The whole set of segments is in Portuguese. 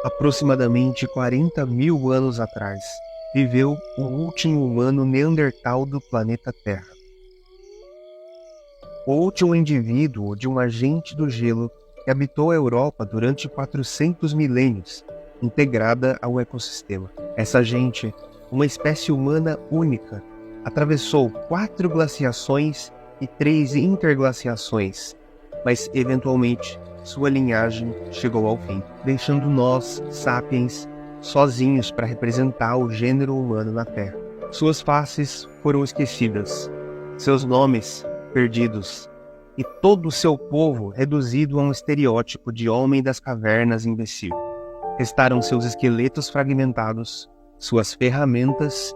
Aproximadamente 40 mil anos atrás, viveu o último humano neandertal do planeta Terra. O último indivíduo de um agente do gelo que habitou a Europa durante 400 milênios, integrada ao ecossistema. Essa gente, uma espécie humana única, atravessou 4 glaciações e 3 interglaciações, mas eventualmente sua linhagem chegou ao fim, deixando nós, sapiens, sozinhos para representar o gênero humano na Terra. Suas faces foram esquecidas, seus nomes perdidos, e todo o seu povo reduzido a um estereótipo de homem das cavernas imbecil. Restaram seus esqueletos fragmentados, suas ferramentas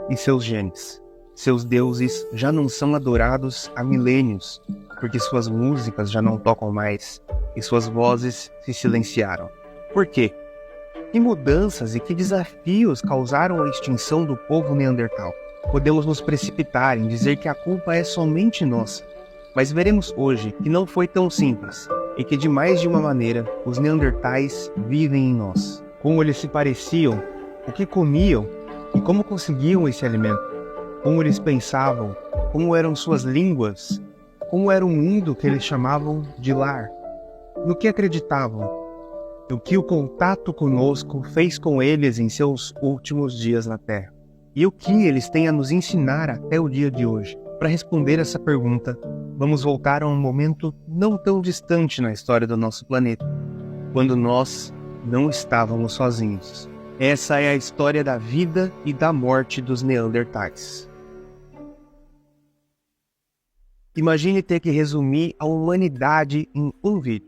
e seus genes. Seus deuses já não são adorados há milênios, porque suas músicas já não tocam mais e suas vozes se silenciaram. Por quê? Que mudanças e que desafios causaram a extinção do povo neandertal? Podemos nos precipitar em dizer que a culpa é somente nossa, mas veremos hoje que não foi tão simples e que de mais de uma maneira os neandertais vivem em nós. Como eles se pareciam, o que comiam e como conseguiam esse alimento. Como eles pensavam, como eram suas línguas, como era o mundo que eles chamavam de lar, no que acreditavam, o que o contato conosco fez com eles em seus últimos dias na Terra, e o que eles têm a nos ensinar até o dia de hoje. Para responder essa pergunta, vamos voltar a um momento não tão distante na história do nosso planeta, quando nós não estávamos sozinhos. Essa é a história da vida e da morte dos neandertais. Imagine ter que resumir a humanidade em um vídeo.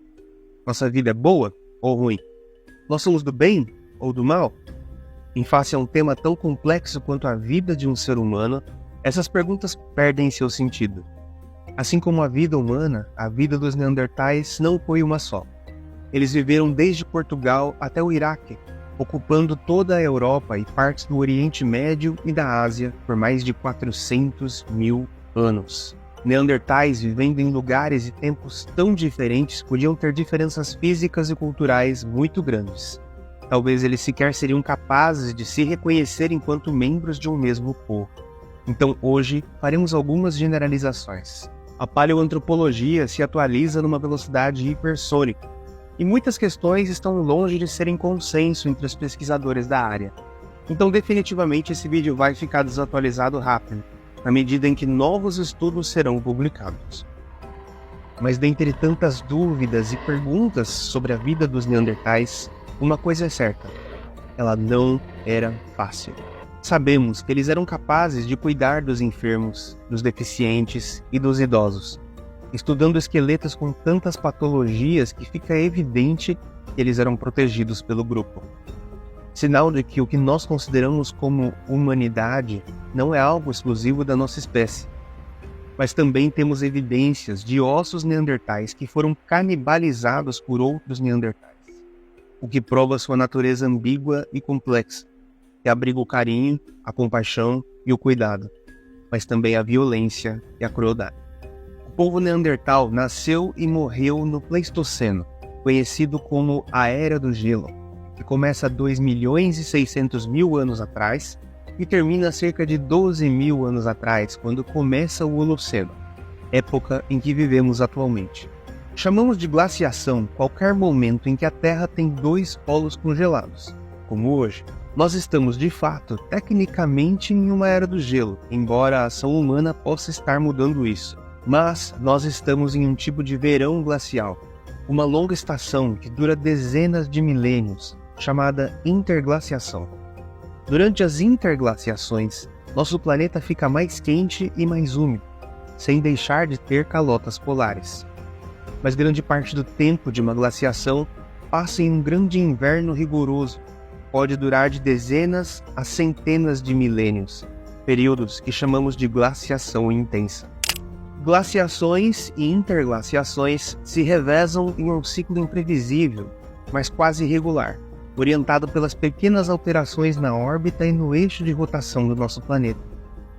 Nossa vida é boa ou ruim? Nós somos do bem ou do mal? Em face a um tema tão complexo quanto a vida de um ser humano, essas perguntas perdem seu sentido. Assim como a vida humana, a vida dos neandertais não foi uma só. Eles viveram desde Portugal até o Iraque, ocupando toda a Europa e partes do Oriente Médio e da Ásia por mais de 400 mil anos. Neandertais vivendo em lugares e tempos tão diferentes podiam ter diferenças físicas e culturais muito grandes. Talvez eles sequer seriam capazes de se reconhecer enquanto membros de um mesmo povo. Então hoje faremos algumas generalizações. A paleoantropologia se atualiza numa velocidade hipersônica, e muitas questões estão longe de serem consenso entre os pesquisadores da área. Então definitivamente esse vídeo vai ficar desatualizado rápido, na medida em que novos estudos serão publicados. Mas dentre tantas dúvidas e perguntas sobre a vida dos neandertais, uma coisa é certa: ela não era fácil. Sabemos que eles eram capazes de cuidar dos enfermos, dos deficientes e dos idosos, estudando esqueletos com tantas patologias que fica evidente que eles eram protegidos pelo grupo. Sinal de que o que nós consideramos como humanidade não é algo exclusivo da nossa espécie. Mas também temos evidências de ossos neandertais que foram canibalizados por outros neandertais, o que prova sua natureza ambígua e complexa, que abriga o carinho, a compaixão e o cuidado, mas também a violência e a crueldade. O povo neandertal nasceu e morreu no Pleistoceno, conhecido como a Era do Gelo, que começa 2.600.000 anos atrás e termina cerca de 12.000 anos atrás, quando começa o Holoceno, época em que vivemos atualmente. Chamamos de glaciação qualquer momento em que a Terra tem 2 polos congelados, como hoje. Nós estamos, de fato, tecnicamente em uma Era do Gelo, embora a ação humana possa estar mudando isso. Mas nós estamos em um tipo de verão glacial, uma longa estação que dura dezenas de milênios, chamada interglaciação. Durante as interglaciações, nosso planeta fica mais quente e mais úmido, sem deixar de ter calotas polares. Mas grande parte do tempo de uma glaciação passa em um grande inverno rigoroso, pode durar de dezenas a centenas de milênios, períodos que chamamos de glaciação intensa. Glaciações e interglaciações se revezam em um ciclo imprevisível, mas quase regular, orientado pelas pequenas alterações na órbita e no eixo de rotação do nosso planeta.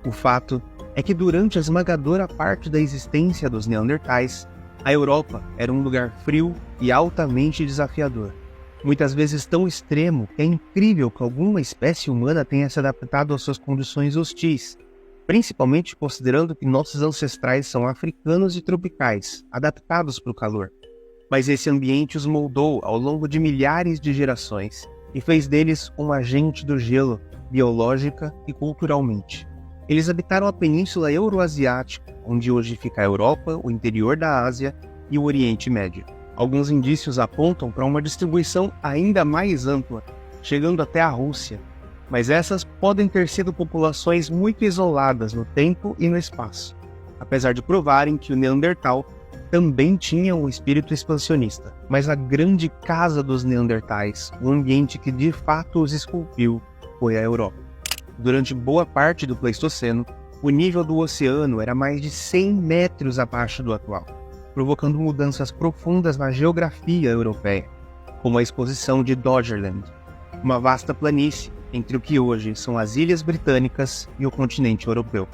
O fato é que durante a esmagadora parte da existência dos neandertais, a Europa era um lugar frio e altamente desafiador. muitas vezes tão extremo que é incrível que alguma espécie humana tenha se adaptado às suas condições hostis, principalmente considerando que nossos ancestrais são africanos e tropicais, adaptados para o calor. Mas esse ambiente os moldou ao longo de milhares de gerações e fez deles um agente do gelo, biológica e culturalmente. Eles habitaram a Península Euroasiática, onde hoje fica a Europa, o interior da Ásia e o Oriente Médio. Alguns indícios apontam para uma distribuição ainda mais ampla, chegando até a Rússia, mas essas podem ter sido populações muito isoladas no tempo e no espaço, apesar de provarem que o Neandertal também tinha um espírito expansionista. Mas a grande casa dos Neandertais, o ambiente que de fato os esculpiu, foi a Europa. Durante boa parte do Pleistoceno, o nível do oceano era mais de 100 metros abaixo do atual, provocando mudanças profundas na geografia europeia, como a exposição de Doggerland, uma vasta planície entre o que hoje são as Ilhas Britânicas e o continente europeu.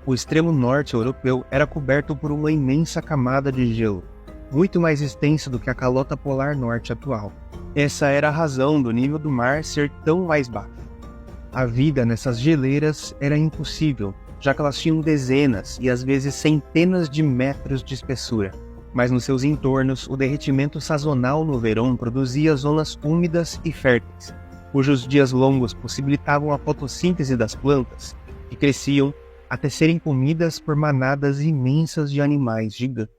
O extremo norte europeu era coberto por uma imensa camada de gelo, muito mais extensa do que a calota polar norte atual. Essa era a razão do nível do mar ser tão mais baixo. A vida nessas geleiras era impossível, já que elas tinham dezenas e às vezes centenas de metros de espessura. Mas nos seus entornos, o derretimento sazonal no verão produzia zonas úmidas e férteis, cujos dias longos possibilitavam a fotossíntese das plantas, que cresciam até serem comidas por manadas imensas de animais gigantes.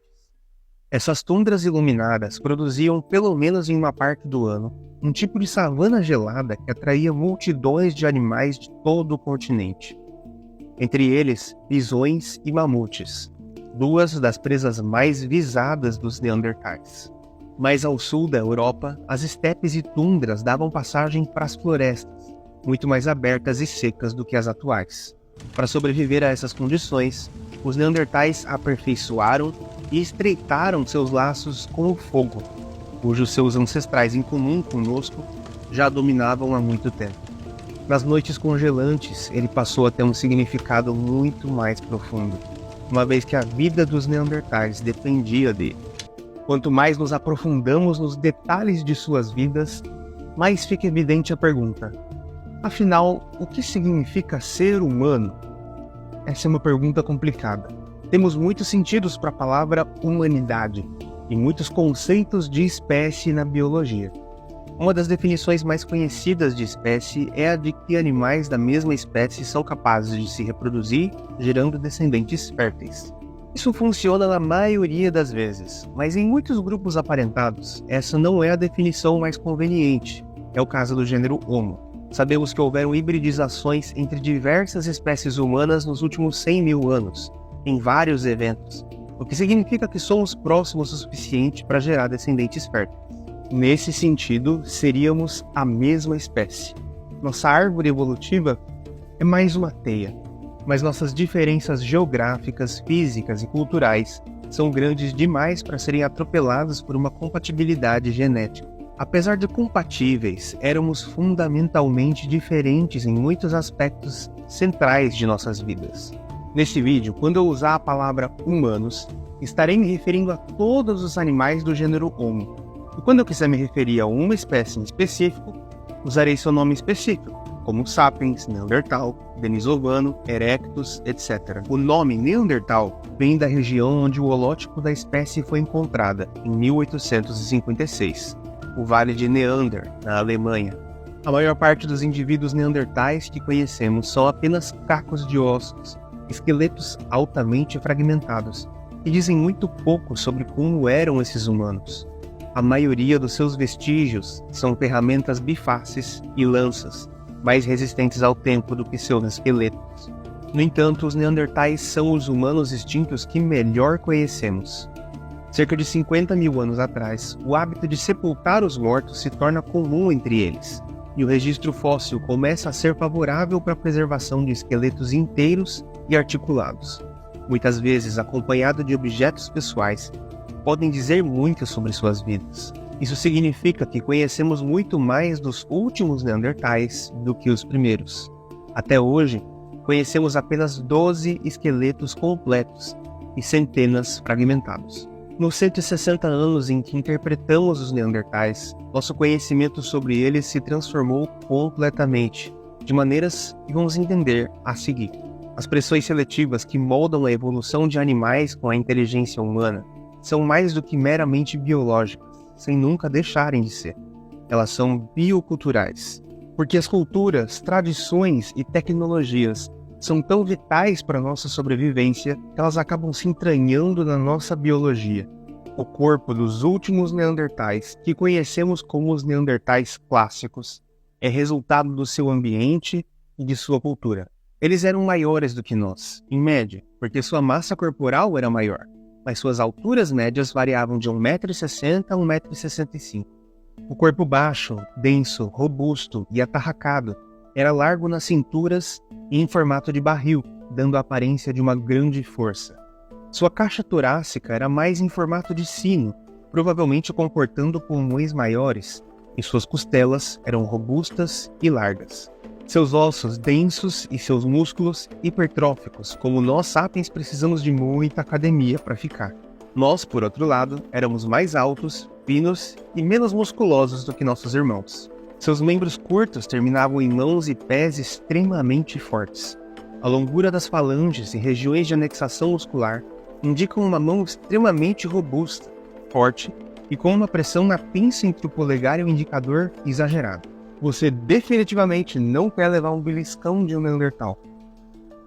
Essas tundras iluminadas produziam, pelo menos em uma parte do ano, um tipo de savana gelada que atraía multidões de animais de todo o continente. Entre eles, bisões e mamutes, duas das presas mais visadas dos Neandertais. Mais ao sul da Europa, as estepes e tundras davam passagem para as florestas, muito mais abertas e secas do que as atuais. Para sobreviver a essas condições, os Neandertais aperfeiçoaram e estreitaram seus laços com o fogo, cujos seus ancestrais em comum conosco já dominavam há muito tempo. Nas noites congelantes, ele passou a ter um significado muito mais profundo, uma vez que a vida dos Neandertais dependia dele. Quanto mais nos aprofundamos nos detalhes de suas vidas, mais fica evidente a pergunta: afinal, o que significa ser humano? Essa é uma pergunta complicada. Temos muitos sentidos para a palavra humanidade e muitos conceitos de espécie na biologia. Uma das definições mais conhecidas de espécie é a de que animais da mesma espécie são capazes de se reproduzir, gerando descendentes férteis. Isso funciona na maioria das vezes, mas em muitos grupos aparentados, essa não é a definição mais conveniente. É o caso do gênero Homo. Sabemos que houveram hibridizações entre diversas espécies humanas nos últimos 100 mil anos, em vários eventos, o que significa que somos próximos o suficiente para gerar descendentes férteis. Nesse sentido, seríamos a mesma espécie. Nossa árvore evolutiva é mais uma teia, mas nossas diferenças geográficas, físicas e culturais são grandes demais para serem atropeladas por uma compatibilidade genética. Apesar de compatíveis, éramos fundamentalmente diferentes em muitos aspectos centrais de nossas vidas. Neste vídeo, quando eu usar a palavra humanos, estarei me referindo a todos os animais do gênero Homo. E quando eu quiser me referir a uma espécie em específico, usarei seu nome específico, como Sapiens, Neandertal, Denisovano, Erectus, etc. O nome Neandertal vem da região onde o holótipo da espécie foi encontrada, em 1856, o Vale de Neander, na Alemanha. A maior parte dos indivíduos neandertais que conhecemos são apenas cacos de ossos, esqueletos altamente fragmentados, que dizem muito pouco sobre como eram esses humanos. A maioria dos seus vestígios são ferramentas bifaces e lanças, mais resistentes ao tempo do que seus esqueletos. No entanto, os neandertais são os humanos extintos que melhor conhecemos. Cerca de 50 mil anos atrás, o hábito de sepultar os mortos se torna comum entre eles, e o registro fóssil começa a ser favorável para a preservação de esqueletos inteiros e articulados, muitas vezes acompanhado de objetos pessoais, podem dizer muito sobre suas vidas. Isso significa que conhecemos muito mais dos últimos neandertais do que os primeiros. Até hoje, conhecemos apenas 12 esqueletos completos e centenas fragmentados. Nos 160 anos em que interpretamos os Neandertais, nosso conhecimento sobre eles se transformou completamente, de maneiras que vamos entender a seguir. As pressões seletivas que moldam a evolução de animais com a inteligência humana são mais do que meramente biológicas, sem nunca deixarem de ser. Elas são bioculturais, porque as culturas, tradições e tecnologias são tão vitais para a nossa sobrevivência que elas acabam se entranhando na nossa biologia. O corpo dos últimos Neandertais, que conhecemos como os Neandertais clássicos, é resultado do seu ambiente e de sua cultura. Eles eram maiores do que nós, em média, porque sua massa corporal era maior, mas suas alturas médias variavam de 1,60 m a 1,65 m. O corpo baixo, denso, robusto e atarracado era largo nas cinturas e em formato de barril, dando a aparência de uma grande força. Sua caixa torácica era mais em formato de sino, provavelmente comportando pulmões maiores, e suas costelas eram robustas e largas. Seus ossos densos e seus músculos hipertróficos, como nós sapiens precisamos de muita academia para ficar. Nós, por outro lado, éramos mais altos, finos e menos musculosos do que nossos irmãos. Seus membros curtos terminavam em mãos e pés extremamente fortes. A longura das falanges e regiões de anexação muscular indicam uma mão extremamente robusta, forte e com uma pressão na pinça entre o polegar e o indicador exagerada. Você definitivamente não quer levar um beliscão de um Neandertal.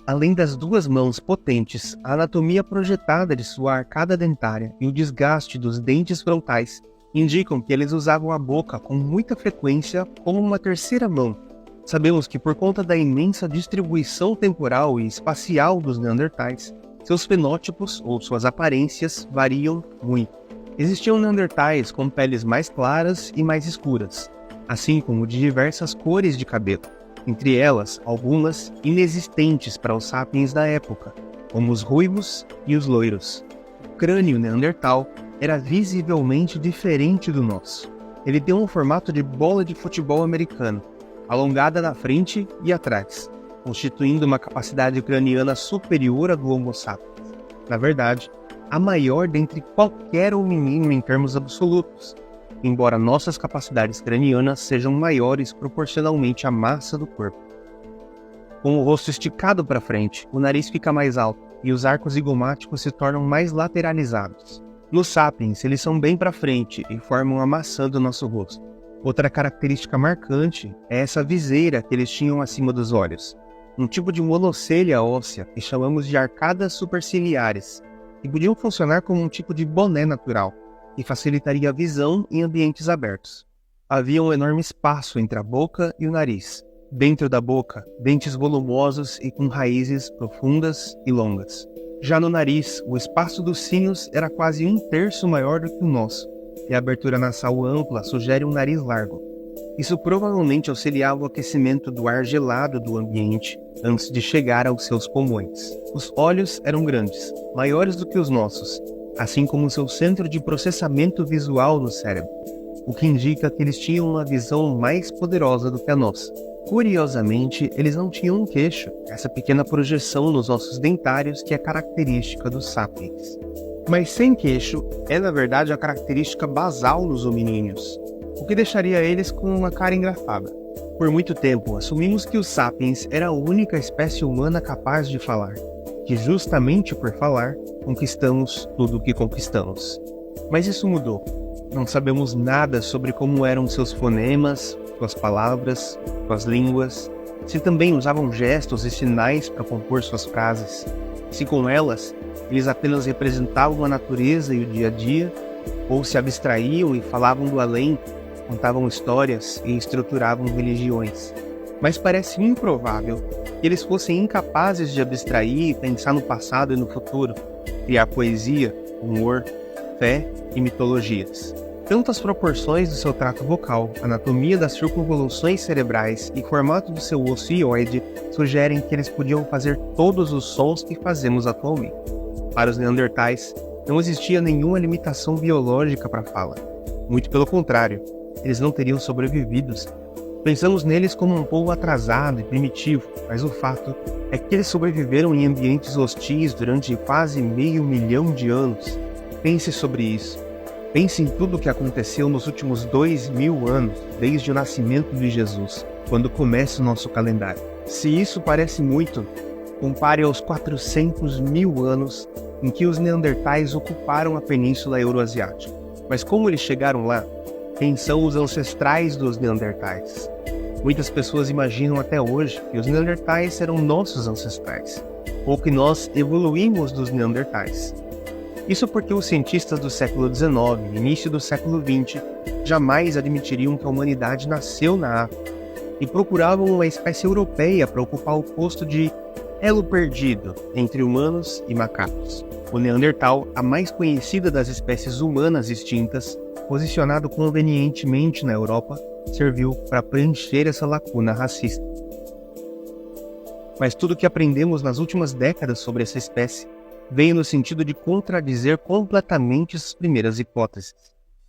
Além das duas mãos potentes, a anatomia projetada de sua arcada dentária e o desgaste dos dentes frontais indicam que eles usavam a boca com muita frequência como uma terceira mão. Sabemos que por conta da imensa distribuição temporal e espacial dos Neandertais, seus fenótipos ou suas aparências variam muito. Existiam Neandertais com peles mais claras e mais escuras, assim como de diversas cores de cabelo, entre elas algumas inexistentes para os sapiens da época, como os ruivos e os loiros. O crânio Neandertal era visivelmente diferente do nosso. Ele tem um formato de bola de futebol americano, alongada na frente e atrás, constituindo uma capacidade craniana superior à do Homo sapiens. Na verdade, a maior dentre qualquer hominíneo em termos absolutos, embora nossas capacidades cranianas sejam maiores proporcionalmente à massa do corpo. Com o rosto esticado para frente, o nariz fica mais alto e os arcos zigomáticos se tornam mais lateralizados. Nos sapiens, eles são bem para frente e formam a maçã do nosso rosto. Outra característica marcante é essa viseira que eles tinham acima dos olhos, um tipo de monocelha óssea que chamamos de arcadas superciliares, que podiam funcionar como um tipo de boné natural, que facilitaria a visão em ambientes abertos. Havia um enorme espaço entre a boca e o nariz. Dentro da boca, dentes volumosos e com raízes profundas e longas. Já no nariz, o espaço dos cílios era quase 1/3 maior do que o nosso, e a abertura nasal ampla sugere um nariz largo. Isso provavelmente auxiliava o aquecimento do ar gelado do ambiente antes de chegar aos seus pulmões. Os olhos eram grandes, maiores do que os nossos, assim como seu centro de processamento visual no cérebro, o que indica que eles tinham uma visão mais poderosa do que a nossa. Curiosamente, eles não tinham um queixo, essa pequena projeção nos ossos dentários que é característica dos sapiens. Mas sem queixo é na verdade a característica basal dos hominíneos, o que deixaria eles com uma cara engraçada. Por muito tempo, assumimos que os sapiens era a única espécie humana capaz de falar, que justamente por falar, conquistamos tudo o que conquistamos. Mas isso mudou. Não sabemos nada sobre como eram seus fonemas, suas palavras, suas línguas, se também usavam gestos e sinais para compor suas frases, se com elas eles apenas representavam a natureza e o dia a dia, ou se abstraíam e falavam do além, contavam histórias e estruturavam religiões. Mas parece improvável que eles fossem incapazes de abstrair e pensar no passado e no futuro, criar poesia, humor, fé e mitologias. Tanto as proporções do seu trato vocal, anatomia das circunvoluções cerebrais e formato do seu osso hioide sugerem que eles podiam fazer todos os sons que fazemos atualmente. Para os Neandertais, não existia nenhuma limitação biológica para a fala. Muito pelo contrário, eles não teriam sobrevivido. Pensamos neles como um povo atrasado e primitivo, mas o fato é que eles sobreviveram em ambientes hostis durante quase 500 mil de anos. Pense sobre isso. Pense em tudo o que aconteceu nos últimos 2000 anos, desde o nascimento de Jesus, quando começa o nosso calendário. Se isso parece muito, compare aos 400.000 anos em que os neandertais ocuparam a península euroasiática. Mas como eles chegaram lá? Quem são os ancestrais dos neandertais? Muitas pessoas imaginam até hoje que os neandertais eram nossos ancestrais, ou que nós evoluímos dos neandertais. Isso porque os cientistas do século XIX e início do século XX jamais admitiriam que a humanidade nasceu na África e procuravam uma espécie europeia para ocupar o posto de elo perdido entre humanos e macacos. O Neandertal, a mais conhecida das espécies humanas extintas, posicionado convenientemente na Europa, serviu para preencher essa lacuna racista. Mas tudo o que aprendemos nas últimas décadas sobre essa espécie veio no sentido de contradizer completamente essas primeiras hipóteses.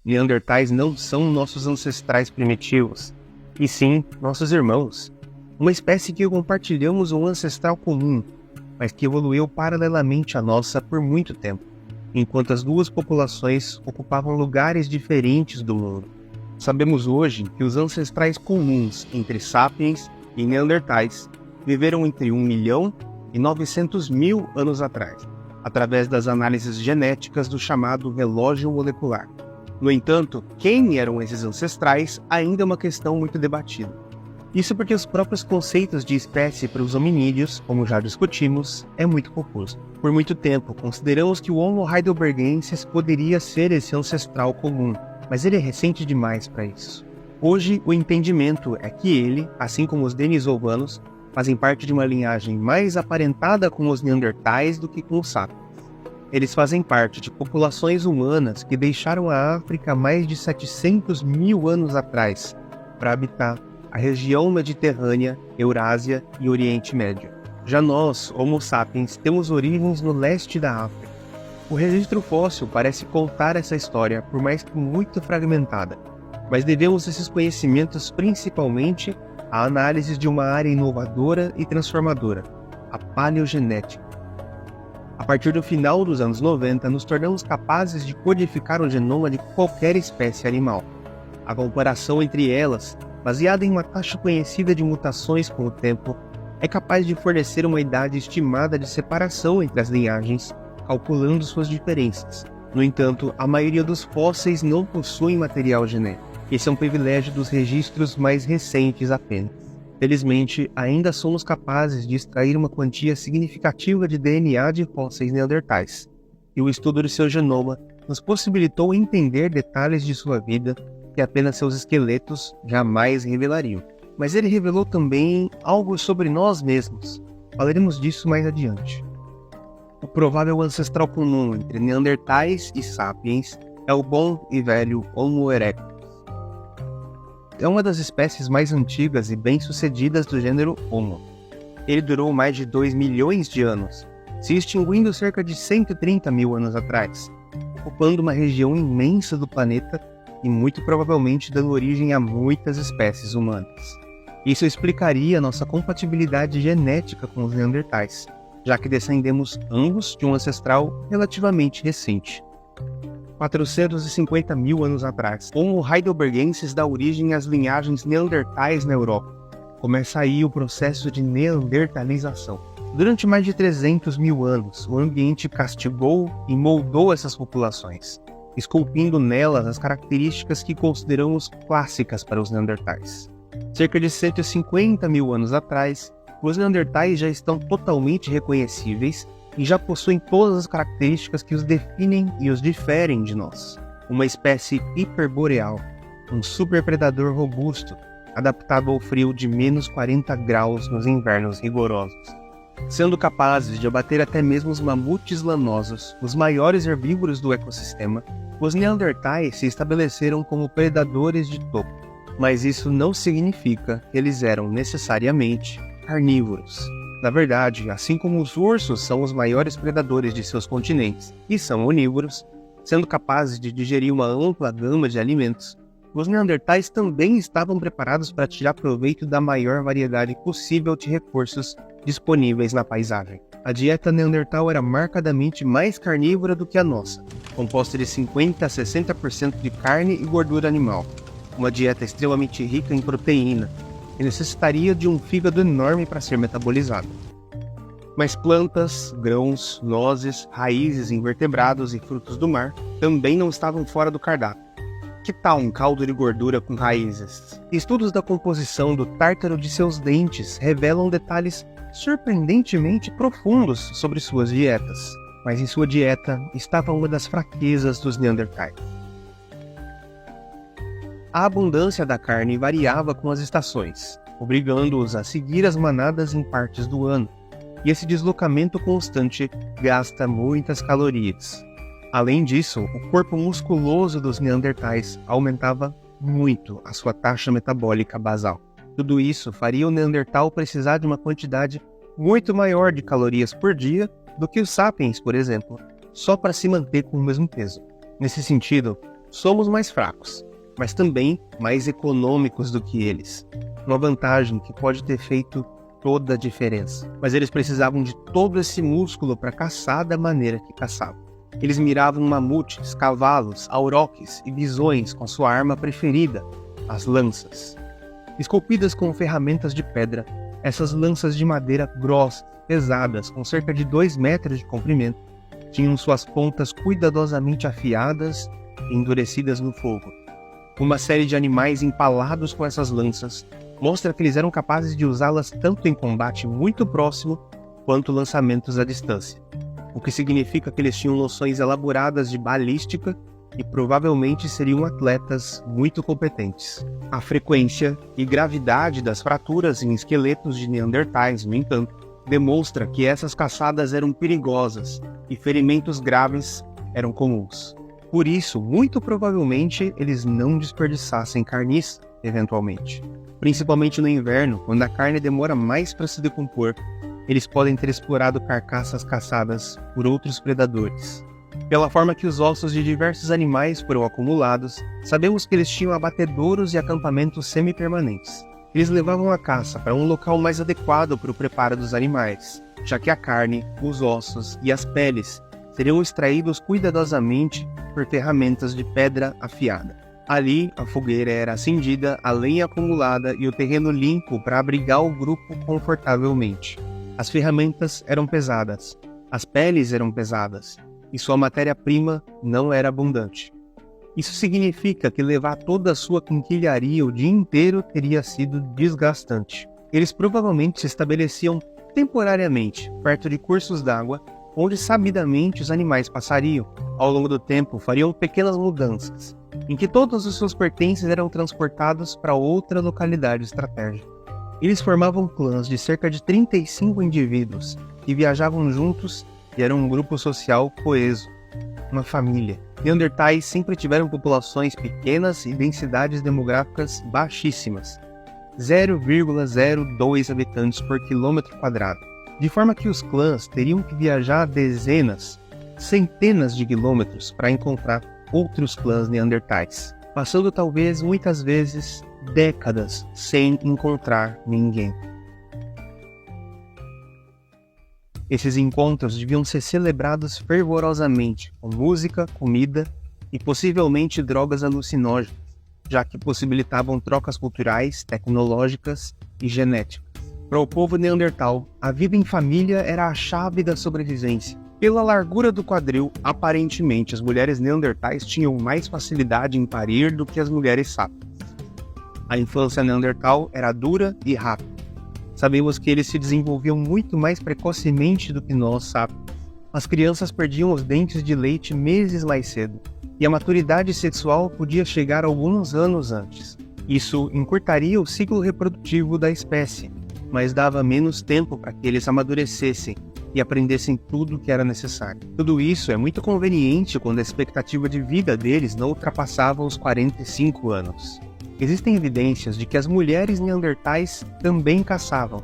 Neandertais não são nossos ancestrais primitivos, e sim nossos irmãos. Uma espécie que compartilhamos um ancestral comum, mas que evoluiu paralelamente à nossa por muito tempo, enquanto as duas populações ocupavam lugares diferentes do mundo. Sabemos hoje que os ancestrais comuns entre sapiens e neandertais viveram entre 1 milhão e 900.000 anos atrás, através das análises genéticas do chamado relógio molecular. No entanto, quem eram esses ancestrais ainda é uma questão muito debatida. Isso porque os próprios conceitos de espécie para os hominídeos, como já discutimos, é muito confuso. Por muito tempo, consideramos que o Homo heidelbergensis poderia ser esse ancestral comum, mas ele é recente demais para isso. Hoje, o entendimento é que ele, assim como os denisovanos, fazem parte de uma linhagem mais aparentada com os neandertais do que com os sapiens. Eles fazem parte de populações humanas que deixaram a África mais de 700.000 anos atrás para habitar a região mediterrânea, Eurásia e Oriente Médio. Já nós, Homo sapiens, temos origens no leste da África. O registro fóssil parece contar essa história, por mais que muito fragmentada, mas devemos esses conhecimentos principalmente à análise de uma área inovadora e transformadora, a paleogenética. A partir do final dos anos 90, nos tornamos capazes de codificar o genoma de qualquer espécie animal. A comparação entre elas, baseada em uma taxa conhecida de mutações com o tempo, é capaz de fornecer uma idade estimada de separação entre as linhagens, calculando suas diferenças. No entanto, a maioria dos fósseis não possuem material genético. Esse é um privilégio dos registros mais recentes apenas. Felizmente, ainda somos capazes de extrair uma quantia significativa de DNA de fósseis neandertais, e o estudo de seu genoma nos possibilitou entender detalhes de sua vida que apenas seus esqueletos jamais revelariam. Mas ele revelou também algo sobre nós mesmos. Falaremos disso mais adiante. O provável ancestral comum entre neandertais e sapiens é o bom e velho Homo erectus. É uma das espécies mais antigas e bem-sucedidas do gênero Homo. Ele durou mais de 2 milhões de anos, se extinguindo cerca de 130.000 anos atrás, ocupando uma região imensa do planeta e muito provavelmente dando origem a muitas espécies humanas. Isso explicaria nossa compatibilidade genética com os neandertais, já que descendemos ambos de um ancestral relativamente recente. 450.000 anos atrás, Homo heidelbergensis dá origem às linhagens neandertais na Europa. Começa aí o processo de neandertalização. Durante mais de 300.000 anos, o ambiente castigou e moldou essas populações, esculpindo nelas as características que consideramos clássicas para os neandertais. Cerca de 150.000 anos atrás, os neandertais já estão totalmente reconhecíveis e já possuem todas as características que os definem e os diferem de nós. Uma espécie hiperboreal, um superpredador robusto, adaptado ao frio de menos 40 graus nos invernos rigorosos. Sendo capazes de abater até mesmo os mamutes lanosos, os maiores herbívoros do ecossistema, os neandertais se estabeleceram como predadores de topo. Mas isso não significa que eles eram necessariamente carnívoros. Na verdade, assim como os ursos são os maiores predadores de seus continentes e são onívoros, sendo capazes de digerir uma ampla gama de alimentos, os neandertais também estavam preparados para tirar proveito da maior variedade possível de recursos disponíveis na paisagem. A dieta neandertal era marcadamente mais carnívora do que a nossa, composta de 50 a 60% de carne e gordura animal, uma dieta extremamente rica em proteína, e necessitaria de um fígado enorme para ser metabolizado. Mas plantas, grãos, nozes, raízes, invertebrados e frutos do mar também não estavam fora do cardápio. Que tal um caldo de gordura com raízes? Estudos da composição do tártaro de seus dentes revelam detalhes surpreendentemente profundos sobre suas dietas. Mas em sua dieta estava uma das fraquezas dos neandertais. A abundância da carne variava com as estações, obrigando-os a seguir as manadas em partes do ano, e esse deslocamento constante gasta muitas calorias. Além disso, o corpo musculoso dos neandertais aumentava muito a sua taxa metabólica basal. Tudo isso faria o neandertal precisar de uma quantidade muito maior de calorias por dia do que os sapiens, por exemplo, só para se manter com o mesmo peso. Nesse sentido, somos mais fracos, mas também mais econômicos do que eles. Uma vantagem que pode ter feito toda a diferença. Mas eles precisavam de todo esse músculo para caçar da maneira que caçavam. Eles miravam mamutes, cavalos, auroques e bisões com sua arma preferida, as lanças. Esculpidas com ferramentas de pedra, essas lanças de madeira grossas, pesadas, com cerca de 2 metros de comprimento, tinham suas pontas cuidadosamente afiadas e endurecidas no fogo. Uma série de animais empalados com essas lanças mostra que eles eram capazes de usá-las tanto em combate muito próximo quanto lançamentos à distância, o que significa que eles tinham noções elaboradas de balística e provavelmente seriam atletas muito competentes. A frequência e gravidade das fraturas em esqueletos de neandertais, no entanto, demonstra que essas caçadas eram perigosas e ferimentos graves eram comuns. Por isso, muito provavelmente, eles não desperdiçassem carniça, eventualmente. Principalmente no inverno, quando a carne demora mais para se decompor, eles podem ter explorado carcaças caçadas por outros predadores. Pela forma que os ossos de diversos animais foram acumulados, sabemos que eles tinham abatedouros e acampamentos semi-permanentes. Eles levavam a caça para um local mais adequado para o preparo dos animais, já que a carne, os ossos e as peles seriam extraídos cuidadosamente por ferramentas de pedra afiada. Ali, a fogueira era acendida, a lenha acumulada e o terreno limpo para abrigar o grupo confortavelmente. As ferramentas eram pesadas, as peles eram pesadas, e sua matéria-prima não era abundante. Isso significa que levar toda a sua quinquilharia o dia inteiro teria sido desgastante. Eles provavelmente se estabeleciam temporariamente perto de cursos d'água, onde sabidamente os animais passariam. Ao longo do tempo, fariam pequenas mudanças, em que todos os seus pertences eram transportados para outra localidade estratégica. Eles formavam clãs de cerca de 35 indivíduos, que viajavam juntos e eram um grupo social coeso, uma família. Neandertais sempre tiveram populações pequenas e densidades demográficas baixíssimas, 0,02 habitantes por quilômetro quadrado, de forma que os clãs teriam que viajar dezenas, centenas de quilômetros para encontrar outros clãs neandertais, passando talvez muitas vezes décadas sem encontrar ninguém. Esses encontros deviam ser celebrados fervorosamente, com música, comida e possivelmente drogas alucinógenas, já que possibilitavam trocas culturais, tecnológicas e genéticas. Para o povo neandertal, a vida em família era a chave da sobrevivência. Pela largura do quadril, aparentemente as mulheres neandertais tinham mais facilidade em parir do que as mulheres sapiens. A infância neandertal era dura e rápida. Sabemos que eles se desenvolviam muito mais precocemente do que nós, sapiens. As crianças perdiam os dentes de leite meses mais cedo, e a maturidade sexual podia chegar alguns anos antes. Isso encurtaria o ciclo reprodutivo da espécie, mas dava menos tempo para que eles amadurecessem e aprendessem tudo o que era necessário. Tudo isso é muito conveniente quando a expectativa de vida deles não ultrapassava os 45 anos. Existem evidências de que as mulheres neandertais também caçavam,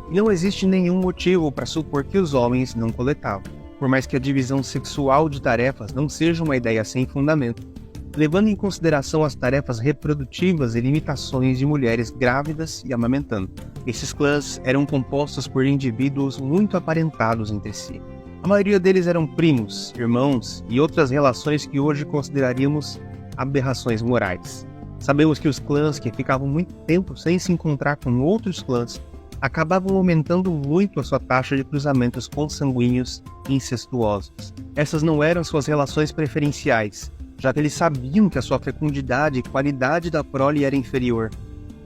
e não existe nenhum motivo para supor que os homens não coletavam. Por mais que a divisão sexual de tarefas não seja uma ideia sem fundamento, levando em consideração as tarefas reprodutivas e limitações de mulheres grávidas e amamentando. Esses clãs eram compostos por indivíduos muito aparentados entre si. A maioria deles eram primos, irmãos e outras relações que hoje consideraríamos aberrações morais. Sabemos que os clãs que ficavam muito tempo sem se encontrar com outros clãs acabavam aumentando muito a sua taxa de cruzamentos consanguíneos e incestuosos. Essas não eram suas relações preferenciais, já que eles sabiam que a sua fecundidade e qualidade da prole era inferior,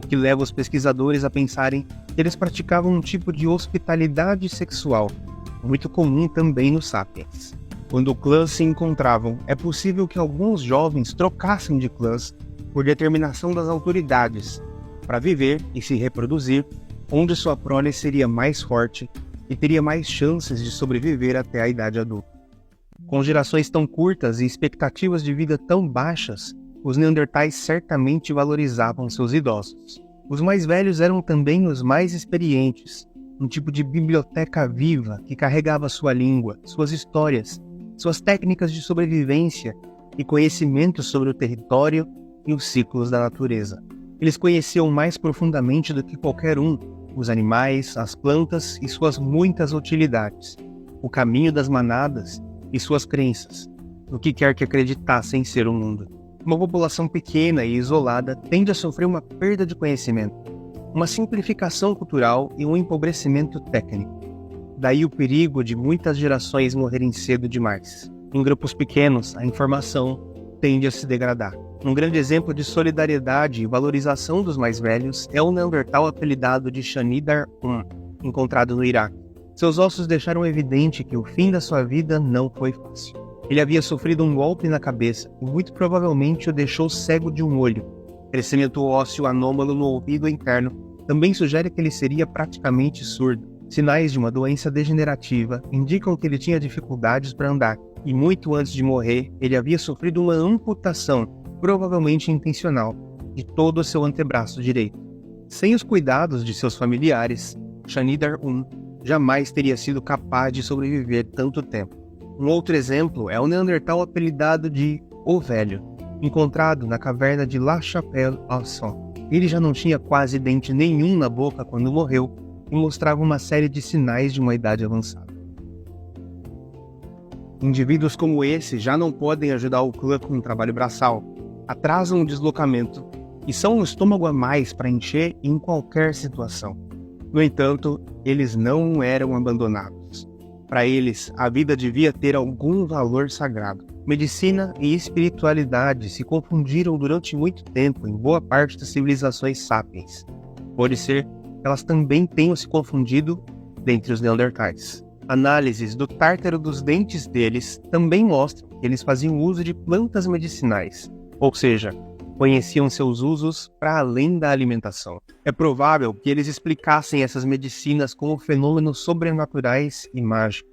o que leva os pesquisadores a pensarem que eles praticavam um tipo de hospitalidade sexual, muito comum também nos sapiens. Quando clãs se encontravam, é possível que alguns jovens trocassem de clãs por determinação das autoridades, para viver e se reproduzir onde sua prole seria mais forte e teria mais chances de sobreviver até a idade adulta. Com gerações tão curtas e expectativas de vida tão baixas, os neandertais certamente valorizavam seus idosos. Os mais velhos eram também os mais experientes, um tipo de biblioteca viva que carregava sua língua, suas histórias, suas técnicas de sobrevivência e conhecimentos sobre o território e os ciclos da natureza. Eles conheciam mais profundamente do que qualquer um os animais, as plantas e suas muitas utilidades, o caminho das manadas e suas crenças, no que quer que acreditassem ser o mundo. Uma população pequena e isolada tende a sofrer uma perda de conhecimento, uma simplificação cultural e um empobrecimento técnico. Daí o perigo de muitas gerações morrerem cedo demais. Em grupos pequenos, a informação tende a se degradar. Um grande exemplo de solidariedade e valorização dos mais velhos é o Neandertal apelidado de Shanidar I, encontrado no Iraque. Seus ossos deixaram evidente que o fim da sua vida não foi fácil. Ele havia sofrido um golpe na cabeça e muito provavelmente o deixou cego de um olho. Crescimento ósseo anômalo no ouvido interno também sugere que ele seria praticamente surdo. Sinais de uma doença degenerativa indicam que ele tinha dificuldades para andar, e muito antes de morrer, ele havia sofrido uma amputação, provavelmente intencional, de todo o seu antebraço direito. Sem os cuidados de seus familiares, Shanidar I jamais teria sido capaz de sobreviver tanto tempo. Um outro exemplo é o Neandertal apelidado de O Velho, encontrado na caverna de La Chapelle-aux-Saints. Ele já não tinha quase dente nenhum na boca quando morreu e mostrava uma série de sinais de uma idade avançada. Indivíduos como esse já não podem ajudar o clã com um trabalho braçal, atrasam o deslocamento e são um estômago a mais para encher em qualquer situação. No entanto, eles não eram abandonados. Para eles, a vida devia ter algum valor sagrado. Medicina e espiritualidade se confundiram durante muito tempo em boa parte das civilizações sapiens. Pode ser que elas também tenham se confundido dentre os neandertais. Análises do tártaro dos dentes deles também mostram que eles faziam uso de plantas medicinais, ou seja, conheciam seus usos para além da alimentação. É provável que eles explicassem essas medicinas como fenômenos sobrenaturais e mágicos,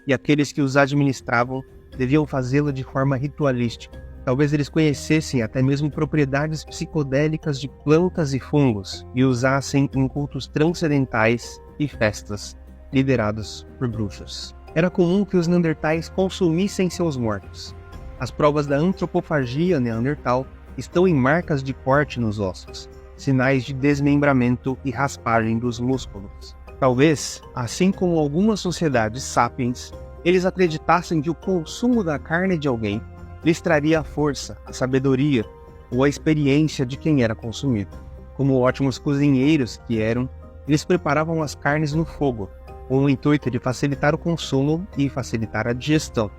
e aqueles que os administravam deviam fazê-lo de forma ritualística. Talvez eles conhecessem até mesmo propriedades psicodélicas de plantas e fungos e usassem em cultos transcendentais e festas liderados por bruxos. Era comum que os neandertais consumissem seus mortos. As provas da antropofagia neandertal estão em marcas de corte nos ossos, sinais de desmembramento e raspagem dos músculos. Talvez, assim como algumas sociedades sapiens, eles acreditassem que o consumo da carne de alguém lhes traria a força, a sabedoria ou a experiência de quem era consumido. Como ótimos cozinheiros que eram, eles preparavam as carnes no fogo, com o intuito de facilitar o consumo e facilitar a digestão,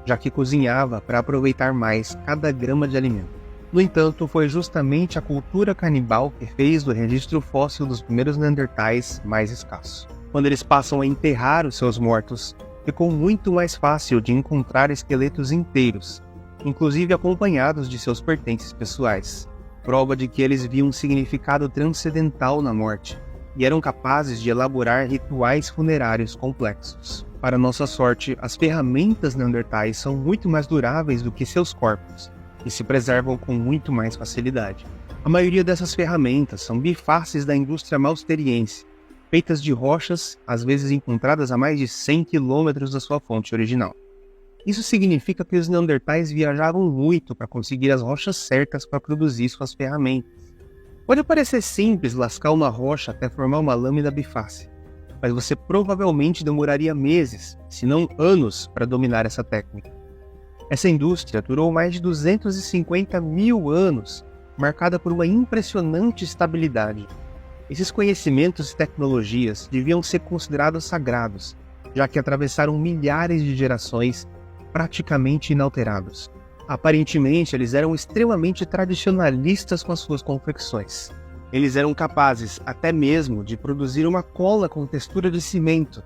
já que cozinhava para aproveitar mais cada grama de alimento. No entanto, foi justamente a cultura canibal que fez do registro fóssil dos primeiros neandertais mais escasso. Quando eles passam a enterrar os seus mortos, ficou muito mais fácil de encontrar esqueletos inteiros, inclusive acompanhados de seus pertences pessoais, prova de que eles viam um significado transcendental na morte e eram capazes de elaborar rituais funerários complexos. Para nossa sorte, as ferramentas neandertais são muito mais duráveis do que seus corpos e se preservam com muito mais facilidade. A maioria dessas ferramentas são bifaces da indústria mausteriense, feitas de rochas, às vezes encontradas a mais de 100 quilômetros da sua fonte original. Isso significa que os neandertais viajavam muito para conseguir as rochas certas para produzir suas ferramentas. Pode parecer simples lascar uma rocha até formar uma lâmina bifácea, mas você provavelmente demoraria meses, se não anos, para dominar essa técnica. Essa indústria durou mais de 250 mil anos, marcada por uma impressionante estabilidade. Esses conhecimentos e tecnologias deviam ser considerados sagrados, já que atravessaram milhares de gerações praticamente inalterados. Aparentemente, eles eram extremamente tradicionalistas com as suas confecções. Eles eram capazes até mesmo de produzir uma cola com textura de cimento,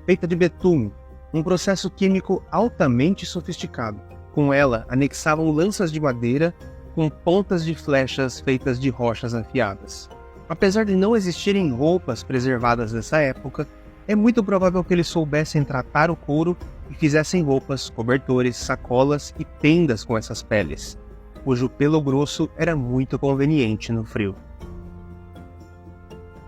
feita de betume, um processo químico altamente sofisticado. Com ela, anexavam lanças de madeira com pontas de flechas feitas de rochas afiadas. Apesar de não existirem roupas preservadas dessa época, é muito provável que eles soubessem tratar o couro e fizessem roupas, cobertores, sacolas e tendas com essas peles, cujo pelo grosso era muito conveniente no frio.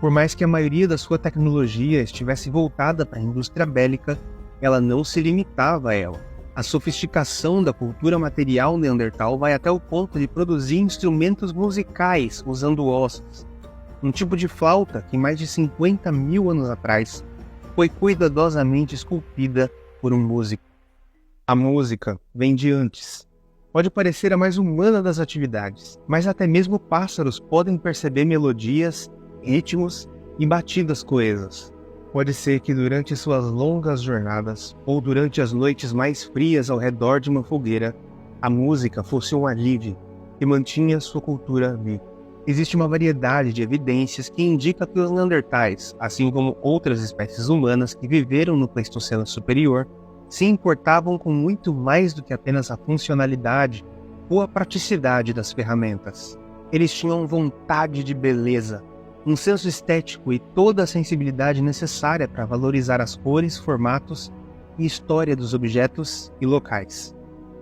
Por mais que a maioria da sua tecnologia estivesse voltada para a indústria bélica, ela não se limitava a ela. A sofisticação da cultura material neandertal vai até o ponto de produzir instrumentos musicais usando ossos, um tipo de flauta que mais de 50 mil anos atrás foi cuidadosamente esculpida por um músico. A música vem de antes. Pode parecer a mais humana das atividades, mas até mesmo pássaros podem perceber melodias, ritmos e batidas coesas. Pode ser que durante suas longas jornadas, ou durante as noites mais frias ao redor de uma fogueira, a música fosse um alívio que mantinha sua cultura viva. Existe uma variedade de evidências que indica que os neandertais, assim como outras espécies humanas que viveram no Pleistoceno superior, se importavam com muito mais do que apenas a funcionalidade ou a praticidade das ferramentas. Eles tinham vontade de beleza, um senso estético e toda a sensibilidade necessária para valorizar as cores, formatos e história dos objetos e locais.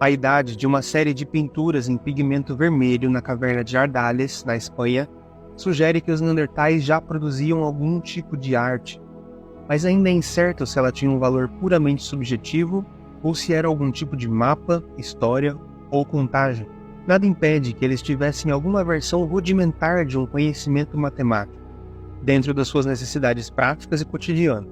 A idade de uma série de pinturas em pigmento vermelho na caverna de Ardales, na Espanha, sugere que os neandertais já produziam algum tipo de arte, mas ainda é incerto se ela tinha um valor puramente subjetivo ou se era algum tipo de mapa, história ou contagem. Nada impede que eles tivessem alguma versão rudimentar de um conhecimento matemático, dentro das suas necessidades práticas e cotidianas.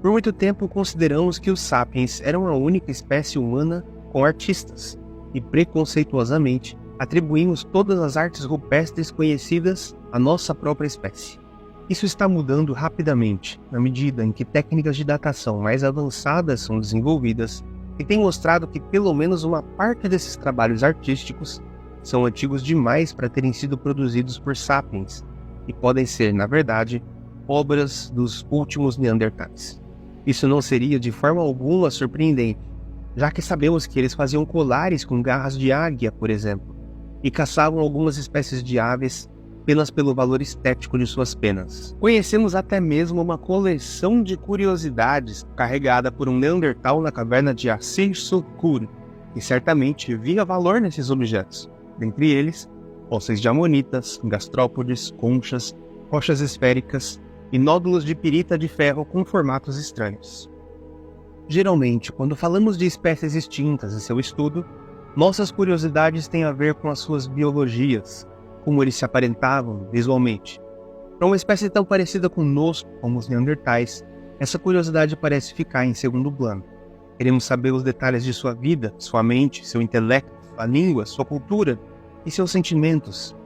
Por muito tempo consideramos que os sapiens eram a única espécie humana com artistas, e preconceituosamente atribuímos todas as artes rupestres conhecidas à nossa própria espécie. Isso está mudando rapidamente, na medida em que técnicas de datação mais avançadas são desenvolvidas e têm mostrado que pelo menos uma parte desses trabalhos artísticos são antigos demais para terem sido produzidos por sapiens, e podem ser, na verdade, obras dos últimos neandertais. Isso não seria de forma alguma surpreendente, já que sabemos que eles faziam colares com garras de águia, por exemplo, e caçavam algumas espécies de aves apenas pelo valor estético de suas penas. Conhecemos até mesmo uma coleção de curiosidades carregada por um neandertal na caverna de Assir-sur-Kur, que certamente via valor nesses objetos, dentre eles fósseis de amonitas, gastrópodes, conchas, rochas esféricas e nódulos de pirita de ferro com formatos estranhos. Geralmente, quando falamos de espécies extintas e seu estudo, nossas curiosidades têm a ver com as suas biologias, como eles se aparentavam visualmente. Para uma espécie tão parecida conosco como os neandertais, essa curiosidade parece ficar em segundo plano. Queremos saber os detalhes de sua vida, sua mente, seu intelecto, sua língua, sua cultura e seus sentimentos.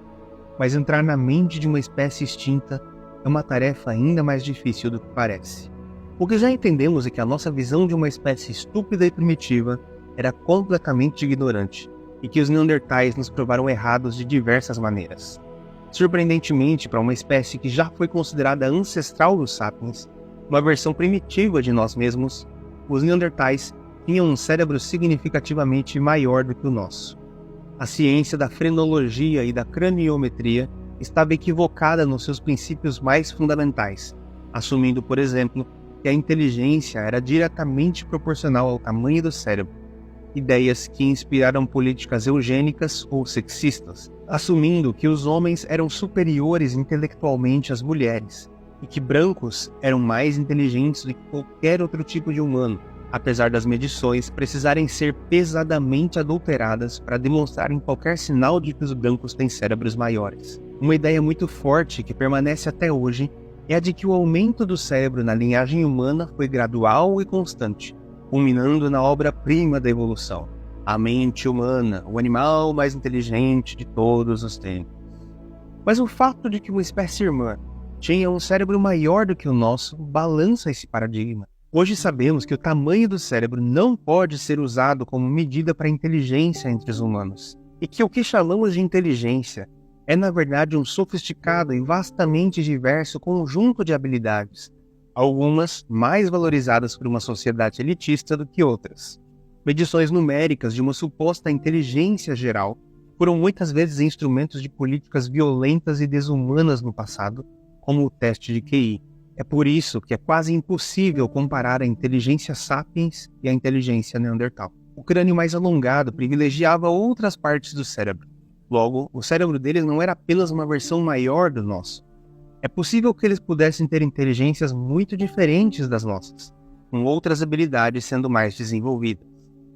Mas entrar na mente de uma espécie extinta é uma tarefa ainda mais difícil do que parece. O que já entendemos é que a nossa visão de uma espécie estúpida e primitiva era completamente ignorante, e que os neandertais nos provaram errados de diversas maneiras. Surpreendentemente, para uma espécie que já foi considerada ancestral dos sapiens, uma versão primitiva de nós mesmos, os neandertais tinham um cérebro significativamente maior do que o nosso. A ciência da frenologia e da craniometria estava equivocada nos seus princípios mais fundamentais, assumindo, por exemplo, que a inteligência era diretamente proporcional ao tamanho do cérebro, ideias que inspiraram políticas eugênicas ou sexistas, assumindo que os homens eram superiores intelectualmente às mulheres, e que brancos eram mais inteligentes do que qualquer outro tipo de humano, apesar das medições precisarem ser pesadamente adulteradas para demonstrarem qualquer sinal de que os brancos têm cérebros maiores. Uma ideia muito forte que permanece até hoje é a de que o aumento do cérebro na linhagem humana foi gradual e constante, culminando na obra-prima da evolução, a mente humana, o animal mais inteligente de todos os tempos. Mas o fato de que uma espécie irmã tinha um cérebro maior do que o nosso balança esse paradigma. Hoje sabemos que o tamanho do cérebro não pode ser usado como medida para a inteligência entre os humanos, e que o que chamamos de inteligência é, na verdade, um sofisticado e vastamente diverso conjunto de habilidades, algumas mais valorizadas por uma sociedade elitista do que outras. Medições numéricas de uma suposta inteligência geral foram muitas vezes instrumentos de políticas violentas e desumanas no passado, como o teste de QI. É por isso que é quase impossível comparar a inteligência sapiens e a inteligência neandertal. O crânio mais alongado privilegiava outras partes do cérebro. Logo, o cérebro deles não era apenas uma versão maior do nosso. É possível que eles pudessem ter inteligências muito diferentes das nossas, com outras habilidades sendo mais desenvolvidas.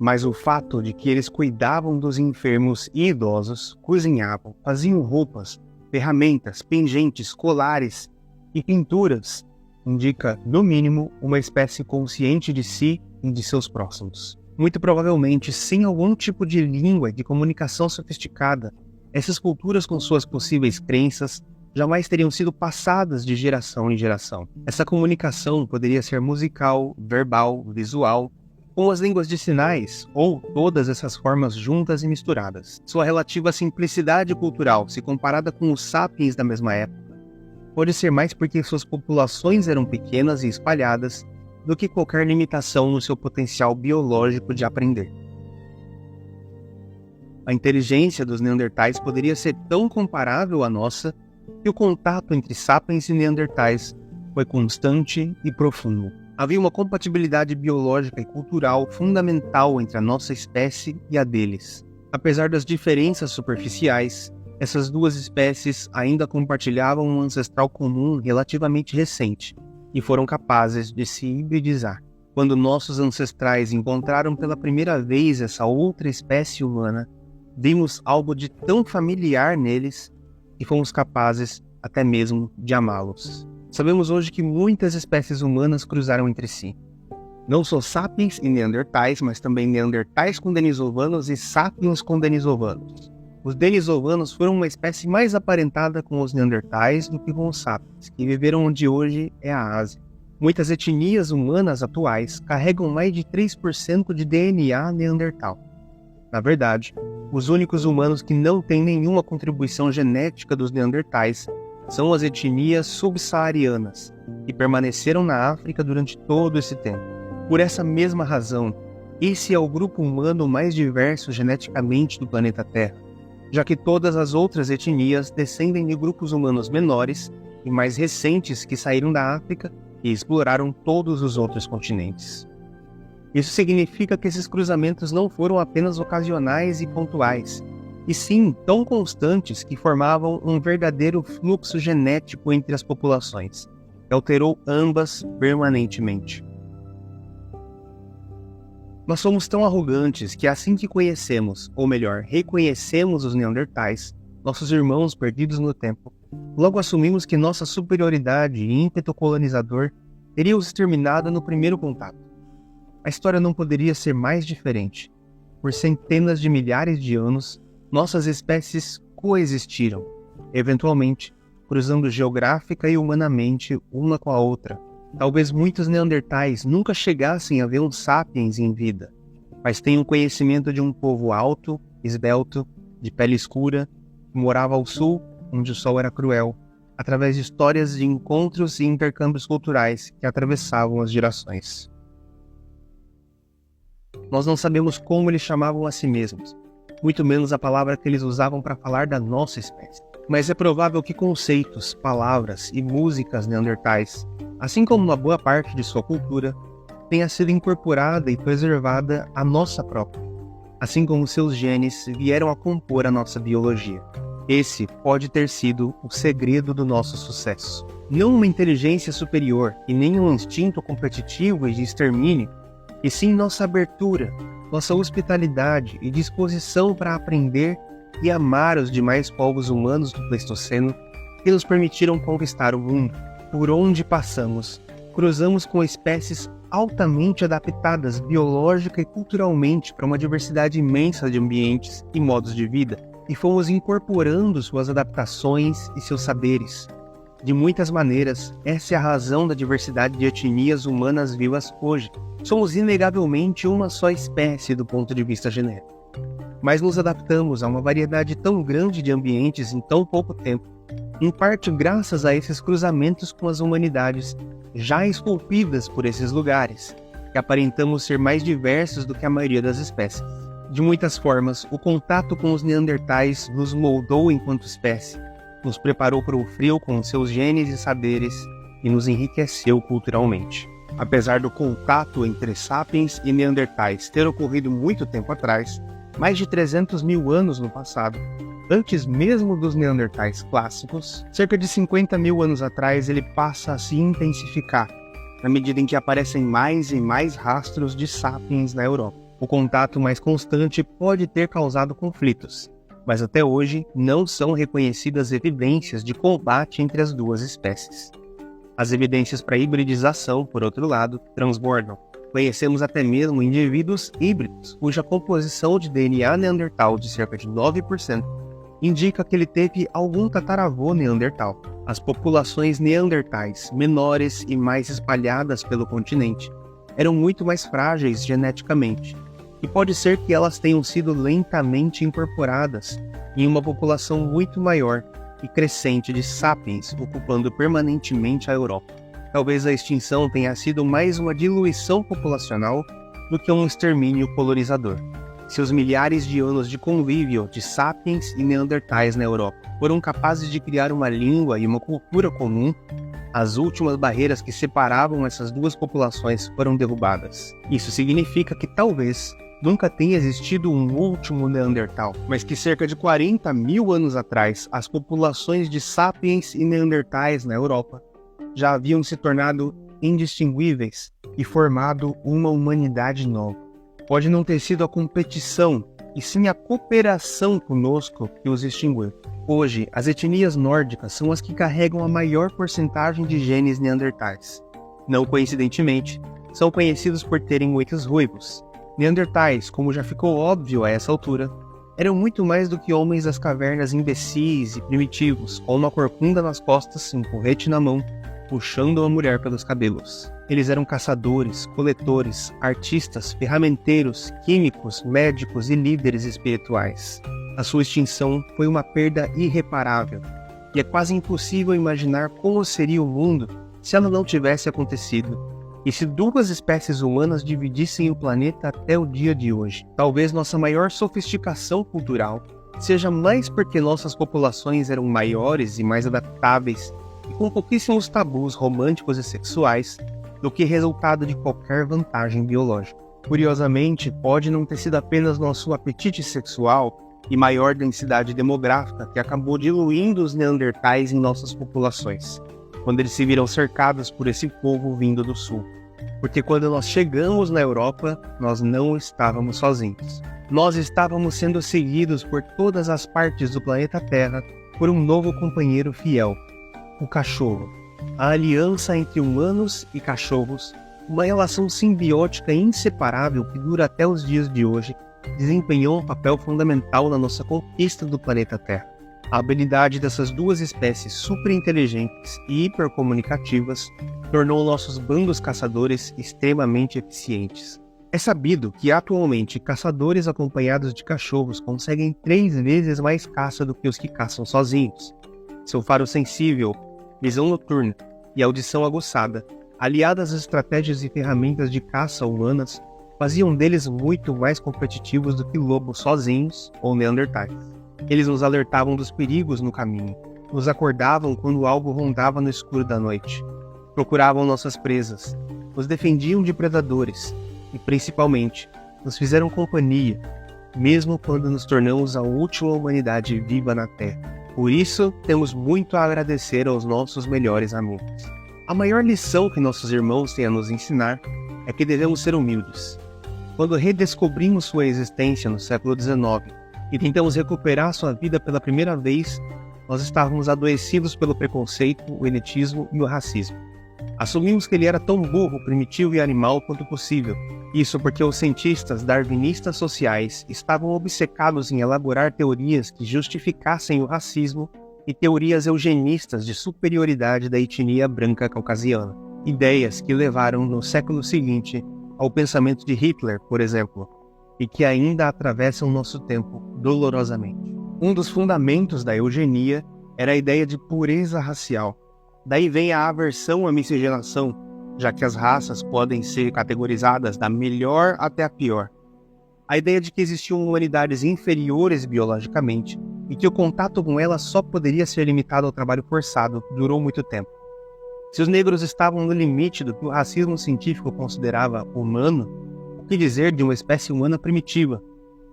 Mas o fato de que eles cuidavam dos enfermos e idosos, cozinhavam, faziam roupas, ferramentas, pingentes, colares e pinturas indica, no mínimo, uma espécie consciente de si e de seus próximos. Muito provavelmente, sem algum tipo de língua e de comunicação sofisticada, essas culturas com suas possíveis crenças jamais teriam sido passadas de geração em geração. Essa comunicação poderia ser musical, verbal, visual, com as línguas de sinais, ou todas essas formas juntas e misturadas. Sua relativa simplicidade cultural, se comparada com os sapiens da mesma época, pode ser mais porque suas populações eram pequenas e espalhadas do que qualquer limitação no seu potencial biológico de aprender. A inteligência dos neandertais poderia ser tão comparável à nossa que o contato entre sapiens e neandertais foi constante e profundo. Havia uma compatibilidade biológica e cultural fundamental entre a nossa espécie e a deles. Apesar das diferenças superficiais, essas duas espécies ainda compartilhavam um ancestral comum relativamente recente e foram capazes de se hibridizar. Quando nossos ancestrais encontraram pela primeira vez essa outra espécie humana, vimos algo de tão familiar neles que fomos capazes até mesmo de amá-los. Sabemos hoje que muitas espécies humanas cruzaram entre si. Não só sapiens e neandertais, mas também neandertais com denisovanos e sapiens com denisovanos. Os denisovanos foram uma espécie mais aparentada com os neandertais do que com os sapiens, que viveram onde hoje é a Ásia. Muitas etnias humanas atuais carregam mais de 3% de DNA neandertal. Na verdade, os únicos humanos que não têm nenhuma contribuição genética dos neandertais são as etnias subsaarianas, que permaneceram na África durante todo esse tempo. Por essa mesma razão, esse é o grupo humano mais diverso geneticamente do planeta Terra, já que todas as outras etnias descendem de grupos humanos menores e mais recentes que saíram da África e exploraram todos os outros continentes. Isso significa que esses cruzamentos não foram apenas ocasionais e pontuais, e sim tão constantes que formavam um verdadeiro fluxo genético entre as populações, que alterou ambas permanentemente. Nós somos tão arrogantes que assim que conhecemos, ou melhor, reconhecemos os neandertais, nossos irmãos perdidos no tempo, logo assumimos que nossa superioridade e ímpeto colonizador teria os exterminado no primeiro contato. A história não poderia ser mais diferente. Por centenas de milhares de anos, nossas espécies coexistiram, eventualmente, cruzando geográfica e humanamente uma com a outra. Talvez muitos neandertais nunca chegassem a ver um sapiens em vida, mas têm o conhecimento de um povo alto, esbelto, de pele escura, que morava ao sul, onde o sol era cruel, através de histórias de encontros e intercâmbios culturais que atravessavam as gerações. Nós não sabemos como eles chamavam a si mesmos, muito menos a palavra que eles usavam para falar da nossa espécie. Mas é provável que conceitos, palavras e músicas neandertais, assim como uma boa parte de sua cultura, tenha sido incorporada e preservada à nossa própria, assim como seus genes vieram a compor a nossa biologia. Esse pode ter sido o segredo do nosso sucesso. Não uma inteligência superior e nem um instinto competitivo e de extermínio, e sim nossa abertura, nossa hospitalidade e disposição para aprender e amar os demais povos humanos do Pleistoceno que nos permitiram conquistar o mundo. Por onde passamos, cruzamos com espécies altamente adaptadas biológica e culturalmente para uma diversidade imensa de ambientes e modos de vida, e fomos incorporando suas adaptações e seus saberes. De muitas maneiras, essa é a razão da diversidade de etnias humanas vivas hoje. Somos inegavelmente uma só espécie do ponto de vista genérico. Mas nos adaptamos a uma variedade tão grande de ambientes em tão pouco tempo, em parte graças a esses cruzamentos com as humanidades já esculpidas por esses lugares, que aparentamos ser mais diversos do que a maioria das espécies. De muitas formas, o contato com os neandertais nos moldou enquanto espécie, nos preparou para o frio com seus genes e saberes e nos enriqueceu culturalmente. Apesar do contato entre sapiens e neandertais ter ocorrido muito tempo atrás, mais de 300 mil anos no passado, antes mesmo dos neandertais clássicos, cerca de 50 mil anos atrás ele passa a se intensificar, na medida em que aparecem mais e mais rastros de sapiens na Europa. O contato mais constante pode ter causado conflitos, mas até hoje não são reconhecidas evidências de combate entre as duas espécies. As evidências para hibridização, por outro lado, transbordam. Conhecemos até mesmo indivíduos híbridos, cuja composição de DNA neandertal de cerca de 9% indica que ele teve algum tataravô neandertal. As populações neandertais, menores e mais espalhadas pelo continente, eram muito mais frágeis geneticamente, e pode ser que elas tenham sido lentamente incorporadas em uma população muito maior e crescente de sapiens ocupando permanentemente a Europa. Talvez a extinção tenha sido mais uma diluição populacional do que um extermínio colonizador. Seus milhares de anos de convívio de sapiens e neandertais na Europa foram capazes de criar uma língua e uma cultura comum. As últimas barreiras que separavam essas duas populações foram derrubadas. Isso significa que talvez nunca tenha existido um último Neandertal, mas que cerca de 40 mil anos atrás, as populações de sapiens e neandertais na Europa já haviam se tornado indistinguíveis e formado uma humanidade nova. Pode não ter sido a competição, e sim a cooperação conosco que os extinguiu. Hoje, as etnias nórdicas são as que carregam a maior porcentagem de genes neandertais. Não coincidentemente, são conhecidos por terem muitos ruivos. Neandertais, como já ficou óbvio a essa altura, eram muito mais do que homens das cavernas imbecis e primitivos, com uma corcunda nas costas e um porrete na mão, puxando uma mulher pelos cabelos. Eles eram caçadores, coletores, artistas, ferramenteiros, químicos, médicos e líderes espirituais. A sua extinção foi uma perda irreparável, e é quase impossível imaginar como seria o mundo se ela não tivesse acontecido, e se duas espécies humanas dividissem o planeta até o dia de hoje. Talvez nossa maior sofisticação cultural seja mais porque nossas populações eram maiores e mais adaptáveis e com pouquíssimos tabus românticos e sexuais, do que resultado de qualquer vantagem biológica. Curiosamente, pode não ter sido apenas nosso apetite sexual e maior densidade demográfica que acabou diluindo os neandertais em nossas populações, quando eles se viram cercados por esse povo vindo do sul. Porque quando nós chegamos na Europa, nós não estávamos sozinhos. Nós estávamos sendo seguidos por todas as partes do planeta Terra por um novo companheiro fiel, o cachorro. A aliança entre humanos e cachorros, uma relação simbiótica inseparável que dura até os dias de hoje, desempenhou um papel fundamental na nossa conquista do planeta Terra. A habilidade dessas duas espécies superinteligentes e hipercomunicativas tornou nossos bandos caçadores extremamente eficientes. É sabido que atualmente caçadores acompanhados de cachorros conseguem 3 vezes mais caça do que os que caçam sozinhos. Seu faro sensível, visão noturna e audição aguçada, aliadas às estratégias e ferramentas de caça humanas, faziam deles muito mais competitivos do que lobos sozinhos ou neandertais. Eles nos alertavam dos perigos no caminho, nos acordavam quando algo rondava no escuro da noite, procuravam nossas presas, nos defendiam de predadores e, principalmente, nos fizeram companhia, mesmo quando nos tornamos a última humanidade viva na Terra. Por isso, temos muito a agradecer aos nossos melhores amigos. A maior lição que nossos irmãos têm a nos ensinar é que devemos ser humildes. Quando redescobrimos sua existência no século XIX, e tentamos recuperar sua vida pela primeira vez, nós estávamos adoecidos pelo preconceito, o elitismo e o racismo. Assumimos que ele era tão burro, primitivo e animal quanto possível. Isso porque os cientistas darwinistas sociais estavam obcecados em elaborar teorias que justificassem o racismo e teorias eugenistas de superioridade da etnia branca caucasiana. Ideias que levaram no século seguinte ao pensamento de Hitler, por exemplo, e que ainda atravessam nosso tempo dolorosamente. Um dos fundamentos da eugenia era a ideia de pureza racial. Daí vem a aversão à miscigenação, já que as raças podem ser categorizadas da melhor até a pior. A ideia de que existiam humanidades inferiores biologicamente e que o contato com elas só poderia ser limitado ao trabalho forçado durou muito tempo. Se os negros estavam no limite do que o racismo científico considerava humano, o que dizer de uma espécie humana primitiva?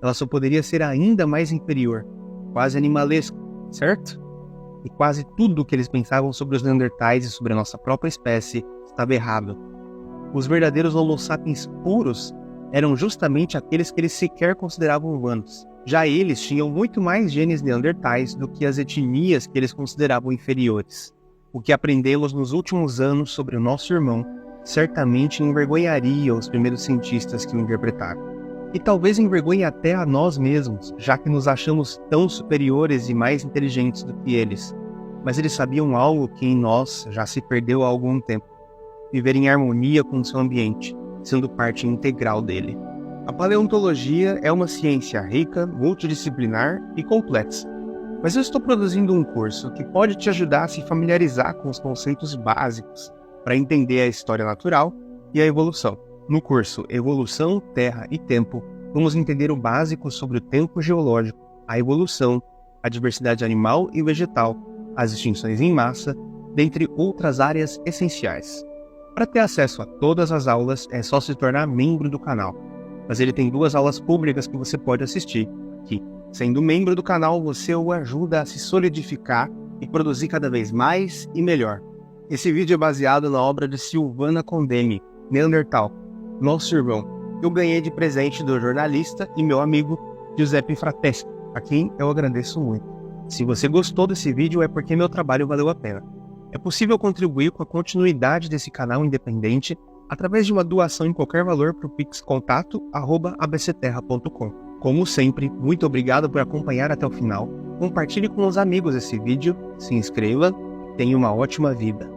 Ela só poderia ser ainda mais inferior, quase animalesca, certo? E quase tudo o que eles pensavam sobre os Neandertais e sobre a nossa própria espécie estava errado. Os verdadeiros Homo sapiens puros eram justamente aqueles que eles sequer consideravam humanos. Já eles tinham muito mais genes neandertais do que as etnias que eles consideravam inferiores. O que aprendemos nos últimos anos sobre o nosso irmão certamente envergonharia os primeiros cientistas que o interpretaram. E talvez envergonhe até a nós mesmos, já que nos achamos tão superiores e mais inteligentes do que eles. Mas eles sabiam algo que em nós já se perdeu há algum tempo: viver em harmonia com o seu ambiente, sendo parte integral dele. A paleontologia é uma ciência rica, multidisciplinar e complexa. Mas eu estou produzindo um curso que pode te ajudar a se familiarizar com os conceitos básicos para entender a história natural e a evolução. No curso Evolução, Terra e Tempo, vamos entender o básico sobre o tempo geológico, a evolução, a diversidade animal e vegetal, as extinções em massa, dentre outras áreas essenciais. Para ter acesso a todas as aulas, é só se tornar membro do canal. Mas ele tem 2 aulas públicas que você pode assistir aqui. Sendo membro do canal, você o ajuda a se solidificar e produzir cada vez mais e melhor. Esse vídeo é baseado na obra de Silvana Condemi, Neandertal, nosso irmão, que eu ganhei de presente do jornalista e meu amigo Giuseppe Frateschi, a quem eu agradeço muito. Se você gostou desse vídeo é porque meu trabalho valeu a pena. É possível contribuir com a continuidade desse canal independente através de uma doação em qualquer valor para o pixcontato@abcterra.com. Como sempre, muito obrigado por acompanhar até o final. Compartilhe com os amigos esse vídeo, se inscreva, tenha uma ótima vida.